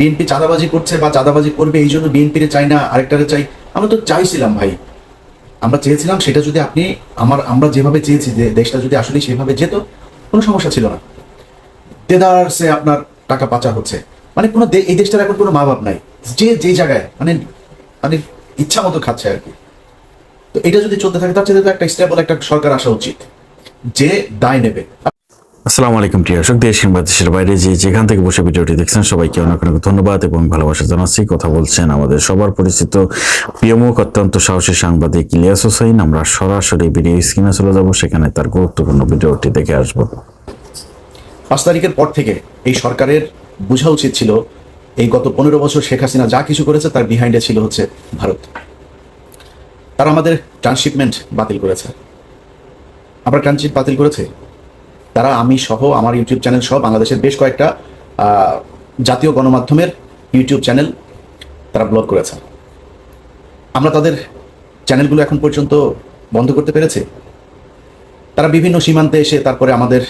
BNP চাঁদাবাজি করছে বা চাঁদাবাজি করবে এই জন্য বিএনপির চাই না আরেকটারে চাই। আমরা তো চাইছিলাম ভাই, আমরা চেয়েছিলাম সেটা যদি আপনি আমরা যেভাবে চেয়েছি যে দেশটা যদি আসলে সেভাবে যেত কোনো সমস্যা ছিল না। দেদারসে আপনার টাকা পাচার হচ্ছে, মানে কোনো এই দেশটার এখন কোনো মা বাপ নাই, যে যেই জায়গায় মানে মানে ইচ্ছা মতো খাচ্ছে আর কি। তো এটা যদি চলতে থাকে তার চেয়ে তো একটা স্টেবল একটা সরকার আসা উচিত যে দায় নেবে। আসসালামু আলাইকুম প্রিয় দর্শক, দেশ কিংবা দেশের বাইরে যে যেখান থেকে বসে ভিডিওটি দেখছেন সবাইকে অনেক অনেক ধন্যবাদ এবং ভালোবাসা জানাচ্ছি। কথা বলছেন আমাদের সবার পরিচিত প্রিয় মুখ অত্যন্ত সাহসী সাংবাদিক ইলিয়াস হোসেন। আমরা সরাসরি ভিডিও স্ক্রিনে চলে যাব, সেখানে তার গুরুত্বপূর্ণ ভিডিওটি দেখে আসবো। 5 তারিখের পর থেকে এই সরকারের বোঝা উচিত ছিল এই গত 15 বছর শেখ হাসিনা যা কিছু করেছে তার বিহাইন্ডে ছিল হচ্ছে ভারত। তারা আমাদের ট্রান্সশিপমেন্ট বাতিল করেছে, আমরা ট্রানজিট বাতিল করেছে তারা, আমি সহ আমার ইউটিউব চ্যানেল সহ বাংলাদেশের বেশ কয়েকটা জাতীয় গণমাধ্যমের ইউটিউব চ্যানেল তারা ব্লক করেছে। আমরা তাদের চ্যানেলগুলো এখন পর্যন্ত বন্ধ করতে পেরেছি। তারা বিভিন্ন সীমান্তে এসে তারপরে আমাদের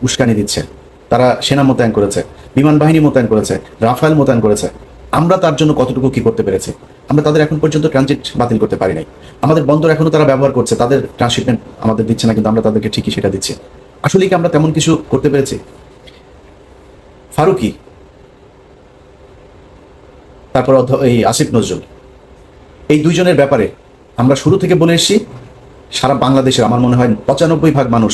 উস্কানি দিচ্ছে। তারা সেনা মোতায়েন করেছে, বিমান বাহিনী মোতায়েন করেছে, রাফায়েল মোতায়েন করেছে। আমরা তার জন্য কতটুকু কি করতে পেরেছি? আমরা তাদের এখন পর্যন্ত ট্রানজিট বাতিল করতে পারি নাই। আমাদের বন্দর এখনো তারা ব্যবহার করছে, তাদের ট্রান্সশিপমেন্ট আমাদের দিচ্ছে না, কিন্তু আমরা তাদেরকে ঠিকই সেটা দিচ্ছি। আসলে কি আমরা তেমন কিছু করতে পেরেছি? ফারুকি, তারপর এই আসিফ নজরুল, এই দুইজনের ব্যাপারে আমরা শুরু থেকে বলে এসেছি। সারা বাংলাদেশের আমার মনে হয় 95% মানুষ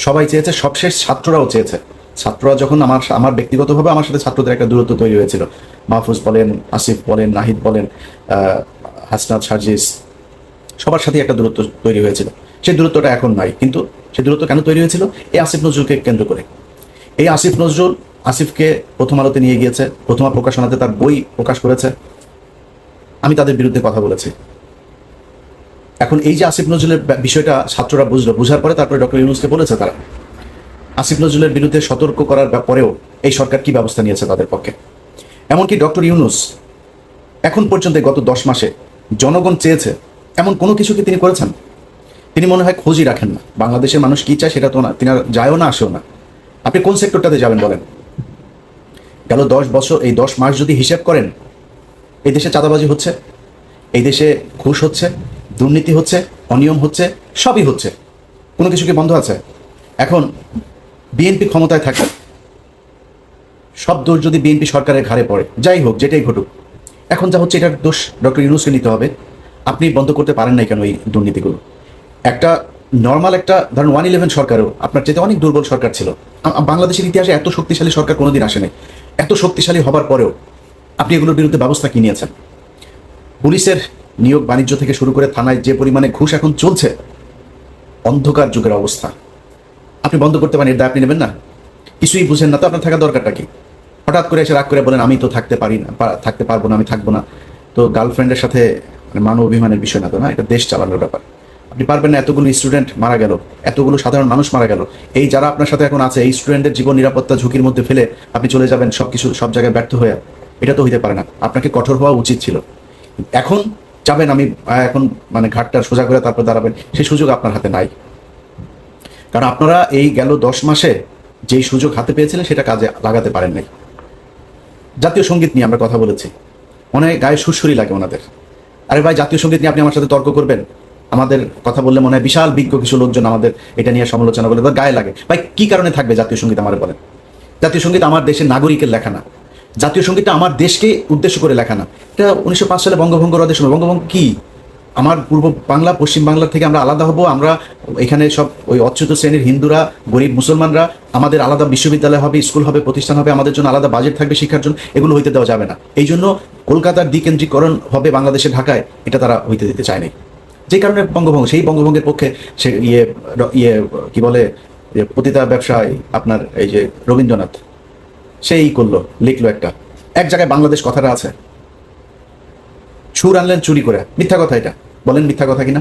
সবাই চেয়েছে, সবশেষ ছাত্ররাও চেয়েছে। ছাত্ররা যখন আমার ব্যক্তিগতভাবে আমার সাথে ছাত্রদের একটা দূরত্ব তৈরি হয়েছিল, মাহফুজ বলেন, আসিফ বলেন, নাহিদ বলেন, হাসনাত, সার্জিস, সবার সাথে একটা দূরত্ব তৈরি হয়েছিল। সেই দূরত্বটা এখন নাই, কিন্তু সেই দূরত্ব কেন তৈরি হয়েছিল? এই আসিফ নজরুলকে কেন্দ্র করে। এই আসিফ নজরুল আসিফকে প্রথম আলোতে নিয়ে গিয়েছে, প্রথমা প্রকাশনাতে তার বই প্রকাশ করেছে। আমি তাদের বিরুদ্ধে কথা বলেছি। এখন এই যে আসিফ নজরুলের বিষয়টা ছাত্ররা বুঝলো, বুঝার পরে তারপরে ডক্টর ইউনূসকে বলেছে তারা। আসিফ নজরুলের বিরুদ্ধে সতর্ক করার পরেও এই সরকার কি ব্যবস্থা নিয়েছে তাদের পক্ষে? এমনকি ডক্টর ইউনূস এখন পর্যন্ত গত 10 মাসে জনগণ চেয়েছে এমন কোনো কিছু কি তিনি করেছেন? তিনি মনে হয় খোঁজই রাখেন না। বাংলাদেশের মানুষ কি চায় সেটা তো না, তিনি যায়ও না, আসেও না। আপনি কোন সেক্টরটাতে যাবেন বলেন? গেল 10 বছর, এই 10 মাস যদি হিসেব করেন, এই দেশে চাঁদাবাজি হচ্ছে, এই দেশে ঘুষ হচ্ছে, দুর্নীতি হচ্ছে, অনিয়ম হচ্ছে, সবই হচ্ছে। কোনো কিছু কি বন্ধ আছে? এখন বিএনপি ক্ষমতায় থাকে, সব দোষ যদি বিএনপি সরকারের ঘাড়ে পড়ে, যাই হোক যেটাই ঘটুক, এখন যা হচ্ছে এটার দোষ ডক্টর ইউনূসকে নিতে হবে। আপনি বন্ধ করতে পারেন নাই কেন এই দুর্নীতিগুলো? একটা নর্মাল একটা ধরেন 111 সরকারও আপনার চেয়ে অনেক দুর্বল সরকার ছিল। বাংলাদেশের ইতিহাসে এত শক্তিশালী সরকার কোনোদিন আসে নাই। এত শক্তিশালী হবার পরেও আপনি এগুলোর বিরুদ্ধে ব্যবস্থা কি নিয়েছেন? পুলিশের নিয়োগ বাণিজ্য থেকে শুরু করে থানায় যে পরিমাণে ঘুষ এখন চলছে, অন্ধকার যুগের অবস্থা। আপনি বন্ধ করতে পারেন, এর দায় আপনি নেবেন না? কিছুই বুঝেন না তো আপনার থাকার দরকারটা কি? হঠাৎ করে এসে রাগ করে বলেন আমি তো থাকতে পারি না, থাকতে পারবো না, আমি থাকবো না। তো গার্লফ্রেন্ডের সাথে মানব অভিমানের বিষয় না তো, না, এটা দেশ চালানোর ব্যাপার। আপনি পারবেন না? এতগুলো স্টুডেন্ট মারা গেল, এতগুলো সাধারণ মানুষ মারা গেল, এই যারা আপনার সাথে এখন আছে এই স্টুডেন্টের জীবন নিরাপত্তা ঝুঁকির মধ্যে ফেলে আপনি চলে যাবেন সব কিছু সব জায়গায় ব্যর্থ হয়ে? এটা তো হইতে পারে না। আপনাকে কঠোর হওয়া উচিত ছিল। এখন যাবেন আমি এখন মানে ঘাটটা সোজা করে তারপর দাঁড়াবেন, সেই সুযোগ আপনার হাতে নাই। কারণ আপনারা এই গেল 10 মাসে যেই সুযোগ হাতে পেয়েছিলেন সেটা কাজে লাগাতে পারেন নাই। জাতীয় সঙ্গীত নিয়ে আমরা কথা বলেছি, মনে হয় গায়ে সুরসুরি লাগে ওনাদের। আরে ভাই, জাতীয় সঙ্গীত নিয়ে আপনি আমার সাথে তর্ক করবেন? আমাদের কথা বললে মনে হয় বিশাল বিজ্ঞ কিছু লোকজন আমাদের এটা নিয়ে সমালোচনা করলে তার গায়ে লাগে। ভাই, কি কারণে থাকবে জাতীয় সঙ্গীত? আমার বলেন। জাতীয় সঙ্গীত আমার দেশের নাগরিকের লেখা না, জাতীয় সঙ্গীতটা আমার দেশকে উদ্দেশ্য করে লেখা না। এটা 1905 সালে বঙ্গভঙ্গ রদের সময়। বঙ্গভঙ্গ কি? আমার পূর্ব বাংলা পশ্চিম বাংলার থেকে আমরা আলাদা হব, আমরা এখানে সব ওই অচ্যুত শ্রেণীর হিন্দুরা, গরিব মুসলমানরা, আমাদের আলাদা বিশ্ববিদ্যালয় হবে, স্কুল হবে, প্রতিষ্ঠান হবে, আমাদের জন্য আলাদা বাজেট থাকবে শিক্ষার জন্য, এগুলো হইতে দেওয়া যাবে না। এই জন্য কলকাতার দ্বিকেন্দ্রীকরণ হবে বাংলাদেশের ঢাকায়, এটা তারা হইতে দিতে চায়নি। যে কারণে বঙ্গভঙ্গ, সেই বঙ্গভঙ্গের পক্ষে সে কি বলে পতিতা ব্যবসায় আপনার এই যে রবীন্দ্রনাথ, সেই করলো, লিখলো এক জায়গায় বাংলাদেশ কথাটা আছে, সুর আনলেন চুরি করে। মিথ্যা কথা, এটা বলেন মিথ্যা কথা কিনা?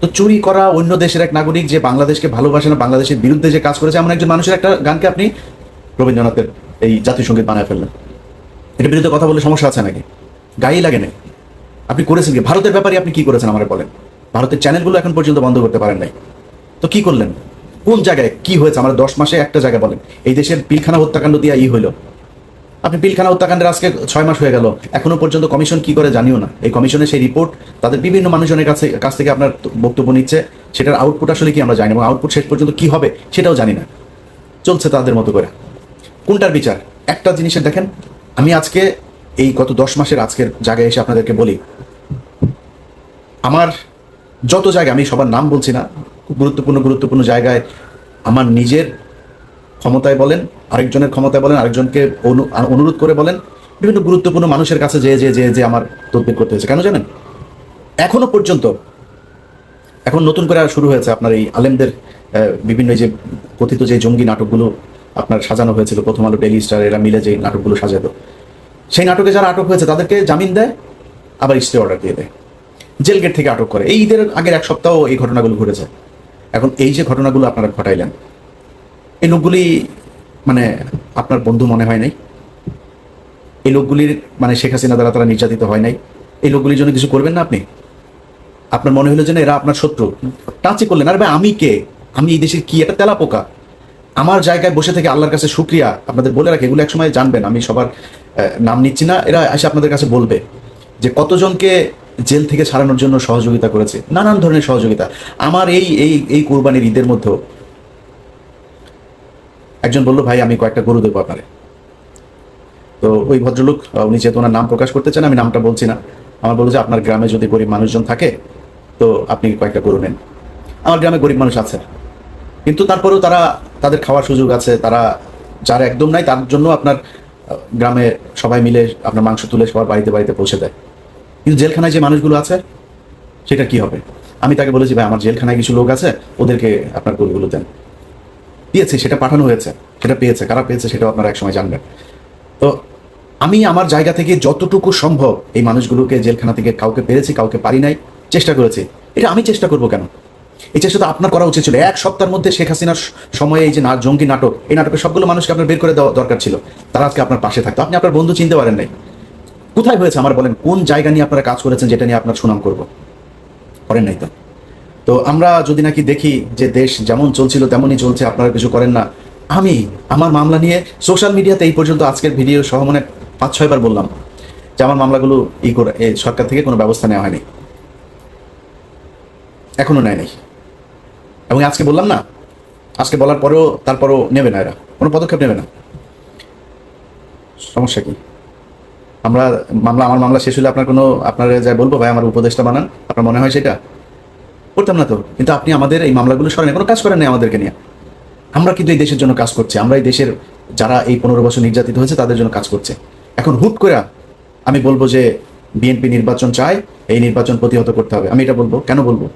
তো চুরি করা অন্য দেশের এক নাগরিক যে বাংলাদেশকে ভালোবাসে না, বাংলাদেশের বিরুদ্ধে যে কাজ করেছে এমন একজন মানুষের একটা গানকে আপনি রবীন্দ্রনাথের এই জাতীয় সঙ্গীত বানায় ফেললেন। এটার বিরুদ্ধে কথা বলে সমস্যা আছে নাকি? গায়েই লাগে নাই। আপনি করেছেন কি? ভারতের ব্যাপারে আপনি কি করেছেন আমার বলেন? ভারতের চ্যানেলগুলো এখন পর্যন্ত বন্ধ করতে পারেন নাই। তো কি করলেন? কোন জায়গায় কি হয়েছে? আমার 10 মাসে একটা জায়গায় বলেন এই দেশের পিলখানা হত্যাকাণ্ড দিয়ে হইল। আপনি পিলখানা হত্যাকাণ্ডের আজকে 6 মাস হয়ে গেল, এখনো পর্যন্ত কমিশন কি করে জানিও না। এই কমিশনের সেই রিপোর্ট তাদের বিভিন্ন মানুষজনের কাছ থেকে আপনার বক্তব্য নিচ্ছে, সেটার আউটপুট আসলে কি আমরা জানি না, এবং আউটপুট শেষ পর্যন্ত কি হবে সেটাও জানি না। চলছে তাদের মতো করে। কোনটার বিচার? একটা জিনিসের দেখেন, আমি আজকে এই গত 10 মাসের আজকের জায়গায় এসে আপনাদেরকে বলি, আমার যত জায়গায়, আমি সবার নাম বলছি না, খুব গুরুত্বপূর্ণ জায়গায় আমার নিজের ক্ষমতায় বলেন, আরেকজনের ক্ষমতায় বলেন, আরেকজনকে অনুরোধ করে বলেন, বিভিন্ন গুরুত্বপূর্ণ মানুষের কাছে যে আমার তদবির করতে হয়েছে। কেন জানেন? এখনো পর্যন্ত, এখন নতুন করে শুরু হয়েছে আপনার এই আলেমদের বিভিন্ন যে কথিত যে জঙ্গি নাটকগুলো আপনার সাজানো হয়েছিল, প্রথম আলো, ডেইলি স্টার, এরা মিলে যে নাটকগুলো সাজাতো, সেই নাটকে যারা আটক হয়েছে তাদেরকে জামিন দেয়, আবার স্টে অর্ডার দিয়ে দেয়, জেল গেট থেকে আটক করে। এই ঈদের আগের 1 সপ্তাহ এই ঘটনাগুলো ঘটেছে। এখন এই যে ঘটনাগুলো আপনারা ঘটাইলেন, এই লোকগুলি মানে আপনার বন্ধু মনে হয় নাই? এই লোকগুলির মানে শেখ হাসিনা দ্বারা তারা নির্যাতিত হয় নাই? এই লোকগুলির জন্য কিছু করবেন না আপনি? আপনার মনে হলো যে না এরা আপনার শত্রু, টাচই করলেন। আরে ভাই, আমি কে? আমি এই দেশের কি একটা তেলা পোকা? আমার জায়গায় বসে থেকে আল্লাহর কাছে শুকরিয়া আপনাদের বলে রাখি, এগুলো একসময় জানবেন, আমি সবার নাম নিচ্ছি না, এরা এসে আপনাদের কাছে বলবে যে কতজনকে জেল থেকে ছাড়ানোর জন্য সহযোগিতা করেছে, নানান ধরনের সহযোগিতা। আমার এই এই এই কোরবানির ঈদের মধ্যেও একজন বললো, ভাই আমি কয়েকটা গরু দেবো আপনারে। তো ওই ভদ্রলোক, উনি যেহেতু ওনার নাম প্রকাশ করতে চান, আমি নামটা বলছি না, আমার বললো যে আপনার গ্রামে যদি গরিব মানুষজন থাকে তো আপনি কয়েকটা গরু নেন। আমার গ্রামে গরিব মানুষ আছে, কিন্তু তারপরেও তাদের খাওয়ার সুযোগ আছে, তারা যারা একদম নাই তার জন্য আপনার গ্রামে সবাই মিলে আপনার মাংস তুলে সবার বাড়িতে বাড়িতে পৌঁছে দেয়। কিন্তু জেলখানায় যে মানুষগুলো আছে সেটা কি হবে? আমি তাকে বলেছি, ভাই আমার জেলখানায় কিছু লোক আছে, ওদেরকে আপনার গরুগুলো দেন। দিয়েছে, সেটা পাঠানো হয়েছে, সেটা পেয়েছে, কারা পেয়েছে সেটাও আপনারা একসময় জানবেন। তো আমি আমার জায়গা থেকে যতটুকু সম্ভব এই মানুষগুলোকে জেলখানা থেকে, কাউকে পেরেছি কাউকে পারি নাই, চেষ্টা করেছি। এটা আমি চেষ্টা করবো কেন? এই চেষ্টা তো আপনার করা উচিত ছিল। 1 সপ্তাহের মধ্যে শেখ হাসিনার সময়ে এই যে জঙ্গি নাটক, এই নাটকের সবগুলো মানুষকে আপনার বের করে দেওয়া দরকার ছিল, তারা আজকে আপনার পাশে থাকতো। আপনি আপনার বন্ধু চিনতে পারেন নাই। কোথায় হয়েছে আমার বলেন? কোন জায়গা নিয়ে আপনারা কাজ করেছেন যেটা নিয়ে আপনার সুনাম করবো? করেন নাই তো। তো আমরা যদি নাকি দেখি যে দেশ যেমন চলছিল তেমনই চলছে, আপনারা কিছু করেন না। আমি আমার মামলা নিয়ে সোশ্যাল মিডিয়াতে এই পর্যন্ত আজকের ভিডিও সহ মানে 5-6 বার বললাম যে আমার মামলাগুলো সরকার থেকে কোনো ব্যবস্থা নেওয়া হয়নি, এখনো নেয় নাই। এবং আজকে বললাম না, আজকে বলার পরেও তারপরও নেবে না, এরা কোনো পদক্ষেপ নেবে না। সমস্যা কি? আমার মামলা শেষ হলে আপনারা যাই বলবো, ভাই আমার উপদেশটা বানান, আপনার মনে হয় সেটা করতাম না তো। কিন্তু আপনি আমাদের এই মামলাগুলো সরেন, কোনো কাজ করেন নাই আমাদেরকে নিয়ে। আমরা কিন্তু এই দেশের জন্য কাজ করছি, আমরা এই দেশের যারা এই 15 বছর নির্যাতিত হয়েছে তাদের জন্য কাজ করছে। এখন হুট করে আমি বলবো যে বিএনপি নির্বাচন চায়, এই নির্বাচন প্রতিহত করতে হবে, আমি এটা বলবো কেন? বলবো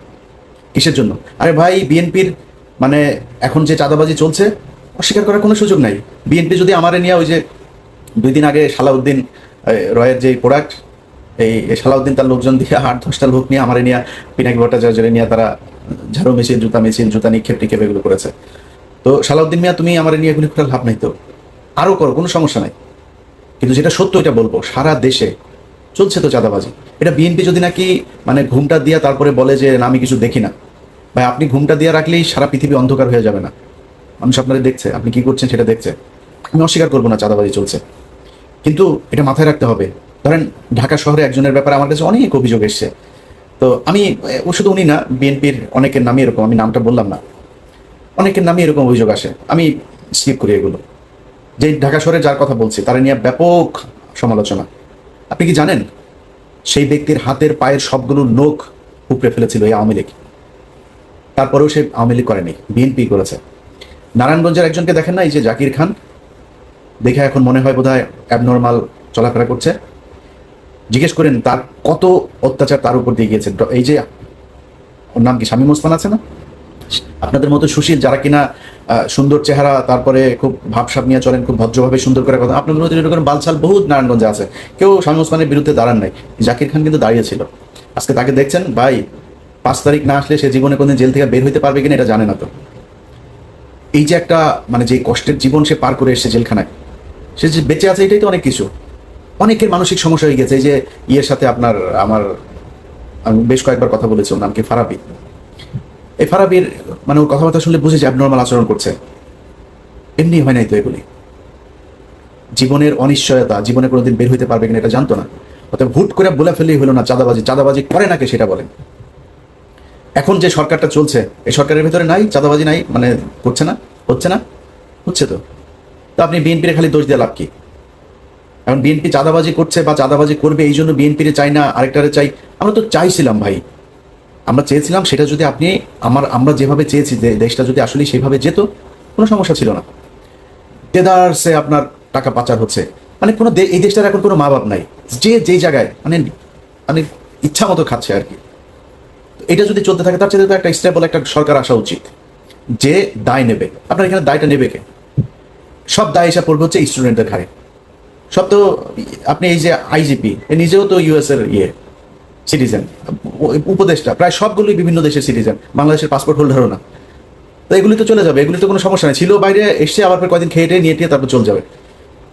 কিসের জন্য? আরে ভাই, বিএনপির মানে এখন যে চাঁদাবাজি চলছে অস্বীকার করার কোনো সুযোগ নাই। বিএনপি যদি আমারে নিয়ে ওই যে 2 দিন আগে সালাউদ্দিন রয়ের যে প্রোডাক্ট, এই সালাউদ্দিন তার লোকজন দিয়ে 8-10টা লোক নিয়ে আমারে নিয়ে, পিনাকি ভট্টাচার্যের নিয়ে তারা ঝাড়ু মেশিন, জুতা নিক্ষেপ টিক্ষেপ এগুলো করেছে। তো সালাউদ্দিন মিয়া, তুমি আমার নিয়ে এগুলি করার লাভ নাই তো, আরও করো, কোনো সমস্যা নাই। কিন্তু যেটা সত্য এটা বলবো, সারা দেশে চলছে তো চাঁদাবাজি। এটা বিএনপি যদি নাকি মানে ঘুমটা দিয়া তারপরে বলে যে না আমি কিছু দেখি না, ভাই আপনি ঘুমটা দিয়ে রাখলেই সারা পৃথিবী অন্ধকার হয়ে যাবে না? মানুষ আপনারা দেখছে, আপনি কি করছেন সেটা দেখছে। আমি অস্বীকার করবো না চাঁদাবাজি চলছে, কিন্তু এটা মাথায় রাখতে হবে। ধরেন ঢাকা শহরে একজনের ব্যাপারে আমার কাছে অনেক অভিযোগ এসছে, তো আমি শুধু উনি না, বিএনপির অনেকের নামই এরকম, আমি নামটা বললাম না, অনেকের নামই এরকম অভিযোগ আসে, আমি স্কিপ করি এগুলো। যে ঢাকা শহরে যার কথা বলছি তারা নিয়ে ব্যাপক সমালোচনা। আপনি কি জানেন সেই ব্যক্তির হাতের পায়ের সবগুলো নখ উপড়ে ফেলেছিল এই আওয়ামী লীগ, তারপরেও সে আওয়ামী লীগ করেনি, বিএনপি করেছে। নারায়ণগঞ্জের একজনকে দেখেন না, এই যে জাকির খান, দেখে এখন মনে হয় বোধহয় অ্যাবনর্মাল চলাফেরা করছে। জিজ্ঞেস করেন তার কত অত্যাচার তার উপর দিয়ে গিয়েছে। এই যে ওর নাম কি, শামীম ওসমান আছে না, আপনাদের মতো সুশীল যারা কিনা সুন্দর চেহারা, তারপরে খুব ভাবসাব নিয়ে চলেন, খুব ভদ্রভাবে সুন্দর করে কথা, আপনাদের মতো এরকম বালছাল বহুত নারায়ণগঞ্জে আছে, কেউ শামীম ওসমানের বিরুদ্ধে দাঁড়ান নাই। জাকির খান কিন্তু দাঁড়িয়েছিল। আজকে তাকে দেখছেন, ভাই 5 তারিখ না আসলে সে জীবনে কোনদিন জেল থেকে বের হইতে পারবে কিনা এটা জানে না। তো এই যে একটা মানে যে কষ্টের জীবন সে পার করে এসেছে জেলখানায়, সে যে বেঁচে আছে এটাই তো অনেক কিছু। অনেকের মানসিক সমস্যা হয়ে গেছে। এই যে ইয়ের সাথে আমি বেশ কয়েকবার কথা বলেছি, ওর নাম কি, ফারাবি। এই ফারাবির মানে ওর কথাবার্তা শুনলে বুঝে যে অ্যাবনর্মাল আচরণ করছে, এমনি হয় নাই তো এগুলি। জীবনের অনিশ্চয়তা, জীবনে কোনোদিন বের হইতে পারবে কিনা এটা জানতো না। অর্থাৎ হুট করে বলে ফেললেই হলো না চাঁদাবাজি, চাঁদাবাজি করে নাকি সেটা বলেন। এখন যে সরকারটা চলছে, এই সরকারের ভেতরে নাই চাঁদাবাজি, নাই মানে করছে না, হচ্ছে না, হচ্ছে তো। তো আপনি বিএনপির খালি দোষ দিয়ে লাভ কি? এখন বিএনপি চাঁদাবাজি করছে বা চাঁদাবাজি করবে এই জন্য বিএনপিরে চাই না, আরেকটারে চাই। আমরা তো চাইছিলাম ভাই, আমরা চেয়েছিলাম সেটা যদি আপনি আমরা যেভাবে চেয়েছি যে দেশটা যদি আসলে সেইভাবে যেত, কোনো সমস্যা ছিল না। দেদারসে আপনার টাকা পাচার হচ্ছে, মানে কোনো এই দেশটার এখন কোনো মা বাপ নাই, যে যেই জায়গায় মানে মানে ইচ্ছা মতো খাচ্ছে আর কি। এটা যদি চলতে থাকে তার চেয়ে তো একটা স্টেবল একটা সরকার আসা উচিত যে দায় নেবে। আপনার এখানে দায়টা নেবে কে? সব দায় এসে পড়বে হচ্ছে স্টুডেন্টদের ঘাড়ে। সব তো আপনি এই যে আইজিপি নিজেও তো ইউএস এর সিটিজেন, উপদেষ্টা প্রায় সবগুলোই বিভিন্ন দেশের সিটিজেন, বাংলাদেশের পাসপোর্ট হোল্ডারও না। তো এগুলি তো চলে যাবে, এগুলি তো কোনো সমস্যা নেই, ছিল বাইরে এসে আবার কয়েকদিন খেয়ে নিয়ে টিয়ে তারপর চলে যাবে।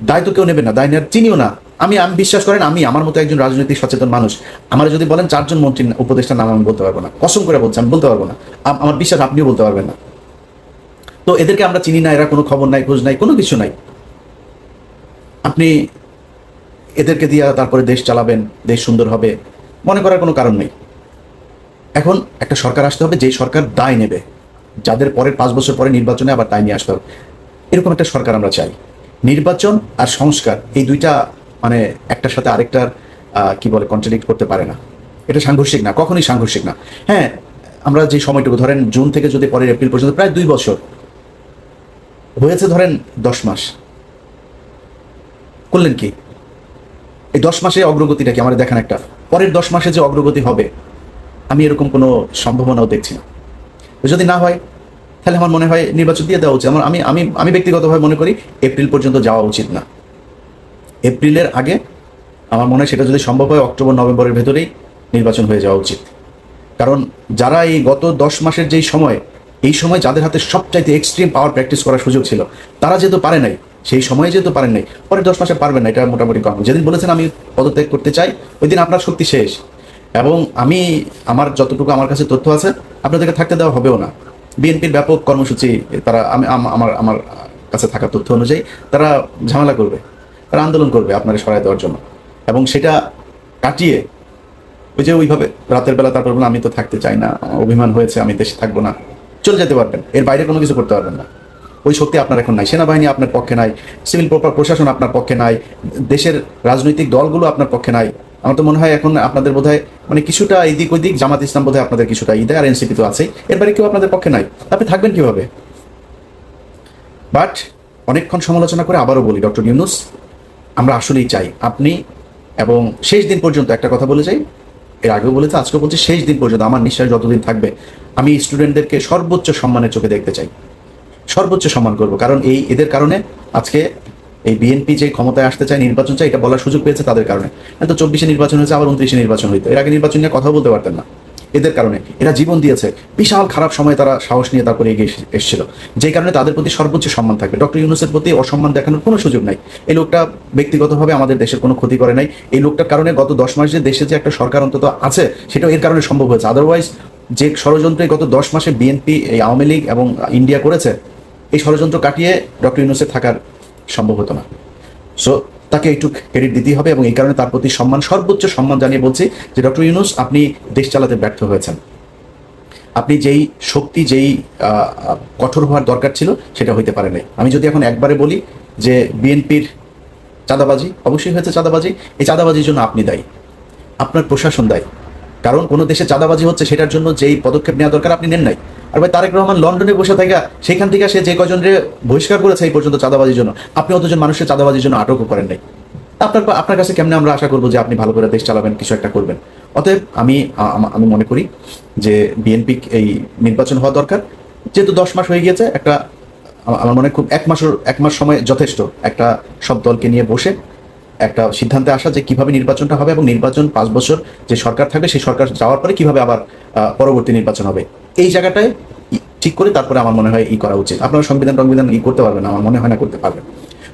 দায় তো কেউ নেবে না, দায় নেওয়ার চিনিও না। আমি বিশ্বাস করেন, আমি আমার মতো একজন রাজনৈতিক সচেতন মানুষ, আমার যদি বলেন 4 জন মন্ত্রী উপদেষ্টার নাম আমি বলতে পারবো না, কসম করে বলছি আমি বলতে পারবো না। আমার বিশ্বাস আপনিও বলতে পারবেন না। তো এদেরকে আমরা চিনি না, এরা কোনো খবর নাই, খোঁজ নাই, কোনো কিছু নাই। আপনি এদেরকে দিয়ে তারপরে দেশ চালাবেন, দেশ সুন্দর হবে মনে করার কোনো কারণ নেই। এখন একটা সরকার আসতে হবে, যেই সরকার দায় নেবে, যাদের পরের 5 বছর পরে নির্বাচনে আবার দায় নিয়ে আসতে হবে, এরকম একটা সরকার আমরা চাই। নির্বাচন আর সংস্কার এই দুইটা মানে একটার সাথে আরেকটার কি বলে কন্ট্রাডিক্ট করতে পারে না। এটা সাংঘর্ষিক না, কখনোই সাংঘর্ষিক না। হ্যাঁ, আমরা যে সময়টুকু ধরেন জুন থেকে যদি পরের এপ্রিল পর্যন্ত প্রায় 2 বছর হয়েছে, ধরেন 10 মাস করলেন কি? এই 10 মাসে অগ্রগতিটা কি আমাদের দেখান একটা। পরের 10 মাসে যে অগ্রগতি হবে আমি এরকম কোনো সম্ভাবনাও দেখছি না। যদি না হয় তাহলে আমার মনে হয় নির্বাচন দিয়ে দেওয়া উচিত। আমি আমি আমি ব্যক্তিগতভাবে মনে করি এপ্রিল পর্যন্ত যাওয়া উচিত না। এপ্রিলের আগে আমার মনে হয় সেটা যদি সম্ভব হয় অক্টোবর নভেম্বরের ভেতরেই নির্বাচন হয়ে যাওয়া উচিত। কারণ যারা এই গত 10 মাসের যেই সময়, এই সময় যাদের হাতে সবচাইতে এক্সট্রিম পাওয়ার প্র্যাকটিস করার সুযোগ ছিল, তারা যেহেতু পারে নাই, সেই সময়ে যেহেতু পারেন নাই, পরের 10 মাসে পারবেন না, এটা মোটামুটি কম। যেদিন বলেছেন আমি পদত্যাগ করতে চাই, ওই দিন আপনার শক্তি শেষ। এবং আমার যতটুকু আমার কাছে তথ্য আছে, আপনাদেরকে থাকতে দেওয়া হবেও না। বিএনপির ব্যাপক কর্মসূচি, তারা আমার কাছে থাকা তথ্য অনুযায়ী তারা ঝামেলা করবে, তারা আন্দোলন করবে আপনাকে সরাই দেওয়ার জন্য। এবং সেটা কাটিয়ে ওই যে ওইভাবে রাতের বেলা তারপর বলে আমি তো থাকতে চাই না, অভিমান হয়েছে, আমি দেশে থাকবো না, চলে যেতে পারবেন। এর বাইরে কোনো কিছু করতে পারবেন না। ওই শক্তি আপনার এখন নাই। সেনাবাহিনী আপনার পক্ষে নাই, সিভিল প্রশাসন আপনার পক্ষে নাই, দেশের রাজনৈতিক দলগুলো আপনার পক্ষে নাই। আমার তো মনে হয় এখন আপনাদের বোধহয় মানে কিছুটা এদিক ওইদিক, জামাত ইসলাম বোধহয় আপনাদের কিছুটা দেয়, আর এনসিপি তো আছেই, এর বাইরে কেউ আপনাদের পক্ষে নাই। আপনি থাকবেন কিভাবে? বাট অনেকক্ষণ সমালোচনা করে আবারও বলি, ডক্টর ইউনূস, আমরা আসলেই চাই আপনি, এবং শেষ দিন পর্যন্ত একটা কথা বলে যাই, এর আগেও বলেছে আজকেও বলছি, শেষ দিন পর্যন্ত আমার নিঃশ্বাস যতদিন থাকবে আমি স্টুডেন্টদেরকে সর্বোচ্চ সম্মানের চোখে দেখতে চাই, সর্বোচ্চ সম্মান করব। কারণ এদের কারণে আজকে এই বিএনপি যে ক্ষমতায় আসতে চায়, নির্বাচন চাই, এটা বলার সুযোগ পেয়েছে তাদের কারণে। তো 24-এ নির্বাচন হয়েছে, আবার 29-এ নির্বাচন হইতো, এর আগে নির্বাচন নিয়ে কথা বলতে পারতেন না। এদের কারণে এরা জীবন দিয়েছে, বিশাল খারাপ সময় তারা সাহস নিয়ে তারপরে এগিয়ে এসেছিল, যেই কারণে তাদের প্রতি সর্বোচ্চ সম্মান থাকবে। ডক্টর ইউনূসের প্রতি অসম্মান দেখানোর কোনো সুযোগ নাই। এই লোকটা ব্যক্তিগতভাবে আমাদের দেশের কোনো ক্ষতি করে নাই। এই লোকটার কারণে গত 10 মাস যে দেশে যে একটা সরকার অন্তত আছে, সেটাও এর কারণে সম্ভব হয়েছে। আদারওয়াইজ যে ষড়যন্ত্রে গত 10 মাসে বিএনপি, এই আওয়ামী লীগ এবং ইন্ডিয়া করেছে, এই ষড়যন্ত্র কাটিয়ে ডক্টর ইউনূসের থাকার সম্ভব হতো না। সো তাকে একটু ক্রেডিট দিতেই হবে, এবং এই কারণে তার প্রতি সম্মান, সর্বোচ্চ সম্মান জানিয়ে বলছি যে ডক্টর ইউনূস, আপনি দেশ চালাতে ব্যর্থ হয়েছেন। আপনি যেই শক্তি, যেই কঠোর হওয়ার দরকার ছিল, সেটা হইতে পারে নাই। আমি যদি এখন একবারে বলি যে বিএনপির চাঁদাবাজি অবশ্যই হয়েছে, চাঁদাবাজি, এই চাঁদাবাজির জন্য আপনি দায়ী, আপনার প্রশাসন দায়ী। কারণ কোনো দেশে চাঁদাবাজি হচ্ছে, সেটার জন্য যেই পদক্ষেপ নেওয়া দরকার আপনি নেন নাই। আর ভাই তারেক রহমান লন্ডনে বসে থাকা, সেখান থেকে সে যে কজনরে বহিষ্কার করেছে এই পর্যন্ত চাঁদাবাজির জন্য, আপনি অতজন মানুষের চাঁদাবাজির জন্য আটকও করেন নাই। আপনার কাছে কেমনে আমরা আশা করবো যে আপনি ভালো করে দেশ চালাবেন, কিছু একটা করবেন? অতএব আমি মনে করি যে বিএনপি এই নির্বাচন হওয়া দরকার। যেহেতু 10 মাস হয়ে গিয়েছে, একটা আমার মনে হয় খুব 1 মাস সময় যথেষ্ট একটা সব দলকে নিয়ে বসে একটা সিদ্ধান্তে আসা যে কিভাবে নির্বাচনটা হবে, এবং নির্বাচন 5 বছর যে সরকার থাকবে, সেই সরকার যাওয়ার পরে কিভাবে আবার পরবর্তী নির্বাচন হবে, এই জায়গাটায় ঠিক করে তারপরে আমার মনে হয় করা উচিত। আপনারা সংবিধান করতে পারবেন, আমার মনে হয় না করতে পারবেন।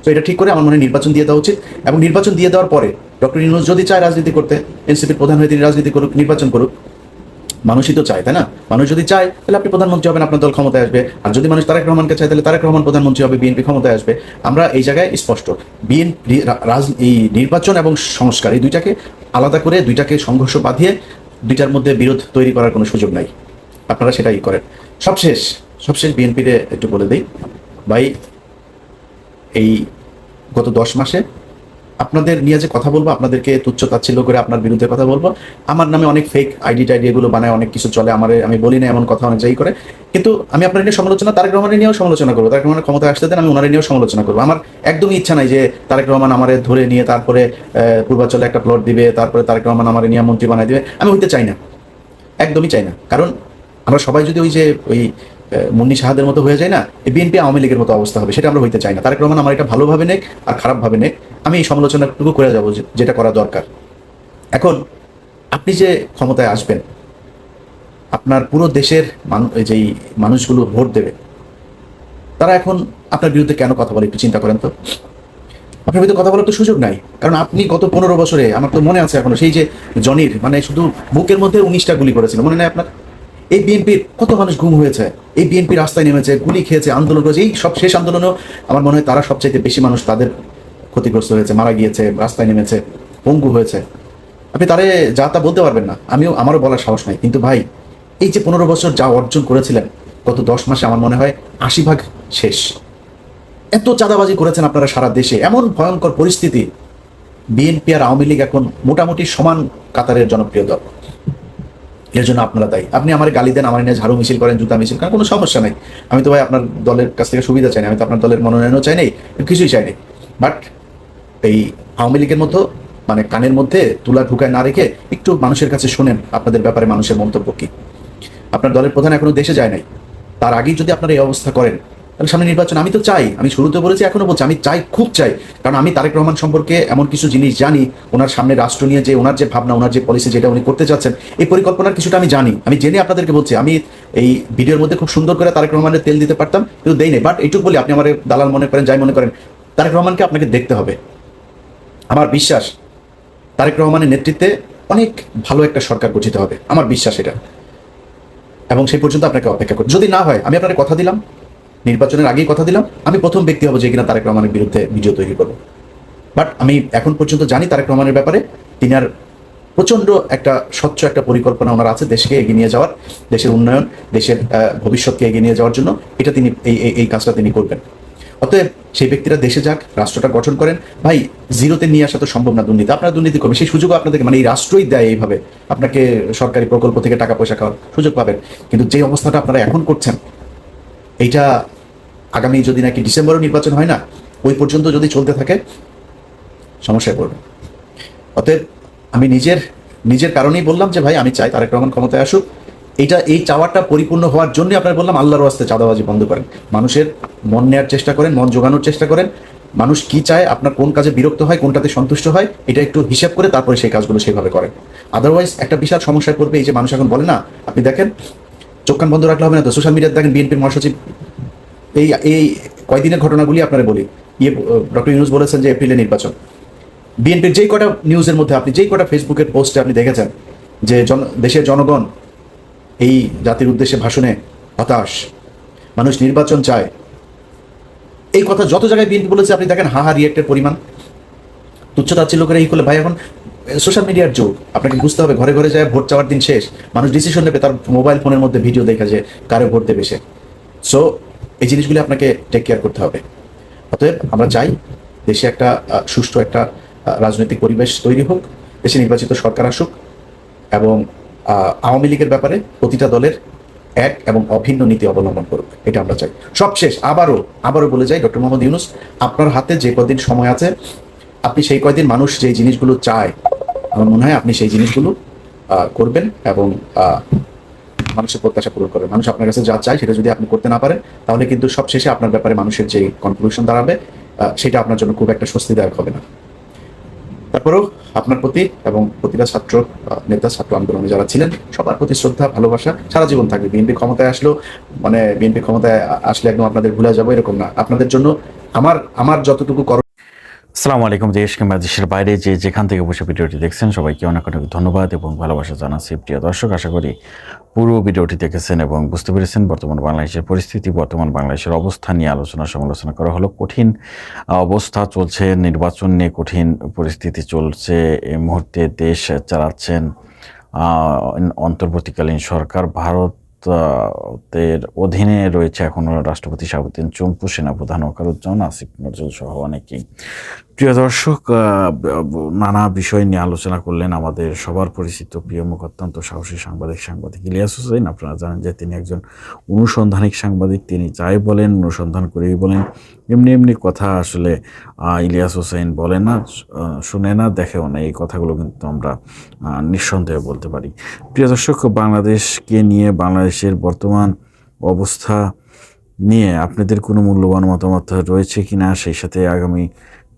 তো এটা ঠিক করে আমার মনে হয় নির্বাচন দিয়ে দেওয়া উচিত। এবং নির্বাচন দিয়ে দেওয়ার পরে ডক্টর ইউনূস যদি চায় রাজনীতি করতে, এনসিপির প্রধান হয়ে তিনি রাজনীতি করুক, নির্বাচন করুক, মানুষই তো চায়, তাই না? মানুষ যদি চায় তাহলে আপনি প্রধানমন্ত্রী হবেন, আপনার দল ক্ষমতায় আসবে। আর যদি মানুষ তারেক রহমানকে চায় তাহলে তারেক রহমান প্রধানমন্ত্রী হবে, বিএনপি ক্ষমতায় আসবে। আমরা এই জায়গায় স্পষ্ট। বিএনপি এই নির্বাচন এবং সংস্কার এই দুইটাকে আলাদা করে, দুইটাকে সংঘর্ষ বাঁধিয়ে দুইটার মধ্যে বিরোধ তৈরি করার কোনো সুযোগ নাই। আপনারা সেটাই করেন। সবশেষ বিএনপিতে একটু বলে দিই ভাই, এই গত 10 মাসে আপনাদের নিয়ে যে কথা বলবো, আপনাদেরকে তুচ্ছ তাচ্ছিল্য করে আপনার বিরুদ্ধে কথা বলবো, আমার নামে অনেক ফেক আইডি টাইডি এগুলো বানায়, অনেক কিছু চলে, আমি বলি না এমন কথা অনেক যাই করে, কিন্তু আমি আপনার নিয়ে সমালোচনা, তারেক রহমানের নিয়েও সমালোচনা করবো। তারেক রহমানের ক্ষমতায় আসতে দেন, আমি ওনার নিয়েও সমালোচনা করবো। আমার একদমই ইচ্ছা নাই যে তারেক রহমান আমারে ধরে নিয়ে তারপরে পূর্বাঞ্চলে একটা প্লট দিবে, তারপরে তারেক রহমান আমার নিয়ে মন্ত্রী বানাই দিবে। আমি হইতে চাই না, একদমই চাই না। কারণ আমরা সবাই যদি ওই মুন্নি শাহাদের মতো হয়ে যায় না, এই বিএনপি আওয়ামী লীগের মতো অবস্থা হবে, সেটা আমরা হইতে চাই না। তারেক রহমান আমার এটা ভালোভাবে নেক আর খারাপভাবে নেক, আমি এই সমালোচনাটুকু করে যাবো যেটা করা দরকার। এখন আপনি যে ক্ষমতায় আসবেন, আপনার পুরো দেশের যেই মানুষগুলো ভোট দেবে, তারা এখন আপনার বিরুদ্ধে কেন কথা বলে একটু চিন্তা করেন তো। আপনার বিরুদ্ধে কথা বলার তো সুযোগ নাই, কারণ আপনি গত 15 বছরে, আমার তো মনে আছে এখনো, সেই যে জনির শুধু বুকের মধ্যে 19টা গুলি করেছিল, মনে নেই আপনার? এই বিএনপির কত মানুষ গুম হয়েছে, এই বিএনপি রাস্তায় নেমেছে, গুলি খেয়েছে, আন্দোলন করেছে। এই সব শেষ আন্দোলনেও আমার মনে হয় তারা সবচাইতে বেশি মানুষ তাদের ক্ষতিগ্রস্ত হয়েছে, মারা গিয়েছে, রাস্তায় নেমেছে, পঙ্গু হয়েছে। আপনি তারে যা তা বলতে পারবেন না, আমারও বলার সাহস নাই। কিন্তু ভাই, এই যে 15 বছর যা অর্জন করেছিলেন, গত 10 মাসে আমার মনে হয় 80% শেষ। এত চাঁদাবাজি করেছেন আপনারা সারা দেশে, এমন ভয়ঙ্কর পরিস্থিতি। বিএনপি আর আওয়ামী লীগ এখন মোটামুটি সমান কাতারের জনপ্রিয় দল। এর জন্য আপনারা দায়ী। আপনি আমার গালি দেন, আমার নিয়ে ঝাড়ু মিছিল করেন, জুতা মিছিল করেন, কোনো সমস্যা নাই। আমি তো ভাই আপনার দলের কাছ থেকে সুবিধা চাই না, আমি তো আপনার দলের মনোনয়নও চাই নাই, কিছুই চাই নাই। বাট এই আওয়ামী লীগের মতো কানের মধ্যে তুলা ঢুকায় না রেখে একটু মানুষের কাছে শোনেন আপনাদের ব্যাপারে মানুষের মন্তব্য কি। আপনার দলের প্রধান এখনো দেশে যায় নাই, তার আগেই যদি আপনারা এই অবস্থা করেন, তাহলে সামনে নির্বাচন আমি তো চাই, আমি শুরুতে বলেছি, এখনো বলছি, আমি চাই, খুব চাই। কারণ আমি তারেক রহমান সম্পর্কে এমন কিছু জিনিস জানি, ওনার সামনে রাষ্ট্র নিয়ে যে ওনার যে ভাবনা, ওনার যে পলিসি, যেটা উনি করতে চাচ্ছেন, এই পরিকল্পনার কিছুটা আমি জানি। আমি জেনে আপনাদেরকে বলছি, আমি এই ভিডিওর মধ্যে খুব সুন্দর করে তারেক রহমানের তেল দিতে পারতাম, কিন্তু দেই নাই। বাট এইটুকু বলি, আপনি আমার দালাল মনে করেন, যাই মনে করেন, তারেক রহমানকে আপনাকে দেখতে হবে। আমার বিশ্বাস তারেক রহমানের নেতৃত্বে অনেক ভালো একটা সরকার গঠিত হবে, আমার বিশ্বাস এটা। এবং সেই পর্যন্ত আপনাকে অপেক্ষা করি। যদি না হয়, আমি আপনাকে কথা দিলাম, নির্বাচনের আগেই কথা দিলাম, আমি প্রথম ব্যক্তি হব যে কিনা তারেক রহমানের বিরুদ্ধে ভিডিও তৈরি করবো। বাট আমি এখন পর্যন্ত জানি তারেক রহমানের ব্যাপারে, তিনি আর প্রচণ্ড একটা স্বচ্ছ একটা পরিকল্পনা ওনার আছে দেশকে এগিয়ে নিয়ে যাওয়ার, দেশের উন্নয়ন, দেশের ভবিষ্যৎকে এগিয়ে নিয়ে যাওয়ার জন্য। এটা তিনি এই কাজটা তিনি করবেন। অতএব সেই ব্যক্তিরা দেশে যাক, রাষ্ট্রটা গঠন করেন। ভাই, জিরোতে নিয়ে আসা তো সম্ভব না দুর্নীতি, আপনারা দুর্নীতি করবেন, সেই সুযোগও আপনাদেরকে এই রাষ্ট্রই দেয়, এইভাবে আপনাকে সরকারি প্রকল্প থেকে টাকা পয়সা খাওয়ার সুযোগ পাবেন। কিন্তু যে অবস্থাটা আপনারা এখন করছেন, এইটা আগামী যদি নাকি ডিসেম্বরেও নির্বাচন হয় না, ওই পর্যন্ত যদি চলতে থাকে, সমস্যায় পড়বে। অতএব আমি নিজের কারণেই বললাম যে ভাই, আমি চাই তারেক রহমান ক্ষমতায় আসুক। এই চাওয়াটা পরিপূর্ণ হওয়ার জন্য আপনার বললাম, আল্লাহর ওয়াস্তে চাঁদাবাজি বন্ধ করেন, মানুষের মন নেওয়ার চেষ্টা করেন, মন জোগানোর চেষ্টা করেন। মানুষ কি চায়, আপনার কোন কাজে বিরক্ত হয়, কোনটাতে সন্তুষ্ট হয়, এটা একটু হিসাব করে তারপরে সেই কাজগুলো সেইভাবে করেন। আদারওয়াইজ একটা বিশাল সমস্যায় পড়বে। এই যে মানুষ এখন বলে না, আপনি দেখেন, চোখ কান বন্ধ রাখলে হবে না তো। সোশ্যাল মিডিয়াতে দেখেন বিএনপির মহাসচিব, এই কয়দিনের ঘটনাগুলি আপনারা বলি, ডক্টর ইউনূস বলেছেন যে এপ্রিলে নির্বাচন। বিএনপির যেই কটা নিউজের মধ্যে, আপনি যেই কটা ফেসবুকের পোস্টে আপনি দেখেছেন যে দেশের জনগণ এই জাতির উদ্দেশ্যে ভাষণে হতাশ, মানুষ নির্বাচন চায়, এই কথা যত জায়গায় বিএনপি বলেছে, আপনি দেখেন হাহা রিয়েক্টের পরিমাণ। তুচ্ছতাচ্ছিল্য করে এই করলে, ভাই এখন সোশ্যাল মিডিয়ার যুগ, আপনাকে বুঝতে হবে, ঘরে ঘরে যায় ভোট চাওয়ার দিন শেষ, মানুষ ডিসিশন নেবে তার মোবাইল ফোনের মধ্যে ভিডিও দেখা যে কারে ভোট দেবে সে। সো এই জিনিসগুলি আপনাকে টেক কেয়ার করতে হবে। অতএব আমরা চাই দেশে একটা সুষ্ঠু একটা রাজনৈতিক পরিবেশ তৈরি হোক, দেশে নির্বাচিত সরকার আসুক, এবং আওয়ামী লীগের ব্যাপারে প্রতিটা দলের এক এবং অভিন্ন নীতি অবলম্বন করুক, এটা আমরা চাই। সবশেষ আবারও বলে যাই, ডক্টর মোহাম্মদ ইউনূস, আপনার হাতে যে কদিন সময় আছে, আপনি সেই কয়দিন মানুষ যে জিনিসগুলো চায়, আমার মনে হয় আপনি সেই জিনিসগুলো করবেন এবং মানুষের প্রত্যাশা পূরণ করবেন। মানুষ আপনার কাছে যা চায় সেটা যদি আপনি করতে না পারেন, তাহলে কিন্তু সবশেষে আপনার ব্যাপারে মানুষের যে কনক্লুশন দাঁড়াবে, সেটা আপনার জন্য খুব একটা স্বস্তিদায়ক হবে না। তারপরেও আপনার প্রতি এবং প্রতিটা ছাত্র নেতা, ছাত্র আন্দোলনে যারা ছিলেন, সবার প্রতি শ্রদ্ধা, ভালোবাসা সারা জীবন থাকবে। বিএনপি ক্ষমতায় আসলেও বিএনপি ক্ষমতায় আসলে একদম আপনাদের ভুলে যাবো এরকম না। আপনাদের জন্য আমার যতটুকু আসসালামু আলাইকুম। দেশ কিংবা দেশের বাইরে যে যেখান থেকে বসে ভিডিওটি দেখছেন সবাইকে অনেক অনেক ধন্যবাদ এবং ভালোবাসা জানাচ্ছি। প্রিয় দর্শক, আশা করি পুরো ভিডিওটি দেখেছেন এবং বুঝতে পেরেছেন বর্তমান বাংলাদেশের পরিস্থিতি, বর্তমান বাংলাদেশের অবস্থা নিয়ে আলোচনা সমালোচনা করা হলো। কঠিন অবস্থা চলছে, নির্বাচন নিয়ে কঠিন পরিস্থিতি চলছে। এই মুহূর্তে দেশ চালাচ্ছেন অন্তর্বর্তীকালীন সরকার। ভারতের অধীনে রয়েছে এখনও রাষ্ট্রপতি শাহাবুদ্দিন চুম্পু, সেনাপ্রধান ওয়াকারুজ্জামান, আসিফ নজরুল সহ অনেকেই। প্রিয় দর্শক, নানা বিষয় নিয়ে আলোচনা করলেন আমাদের সবার পরিচিত প্রিয় মুখ, অত্যন্ত সাহসী সাংবাদিক ইলিয়াস হোসেন। আপনারা জানেন যে তিনি একজন অনুসন্ধানিক সাংবাদিক। তিনি যাই বলেন অনুসন্ধান করেই বলেন। এমনি কথা আসলে ইলিয়াস হোসেন বলে না, শুনে না, দেখেও না। এই কথাগুলো কিন্তু আমরা নিঃসন্দেহে বলতে পারি। প্রিয় দর্শক, বাংলাদেশকে নিয়ে, বাংলাদেশের বর্তমান অবস্থা নিয়ে আপনাদের কোনো মূল্যবান মতামত রয়েছে কিনা, সেই সাথে আগামী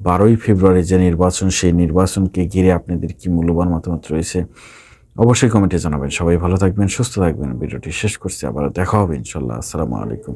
12ই ফেব্রুয়ারি যে নির্বাচন, সেই নির্বাচনকে ঘিরে আপনাদের কি মূল্যবান মতামত রয়েছে অবশ্যই কমেন্টে জানাবেন। সবাই ভালো থাকবেন, সুস্থ থাকবেন। ভিডিওটি শেষ করছি, আবার দেখা হবে ইনশাল্লাহ। আসসালামু আলাইকুম।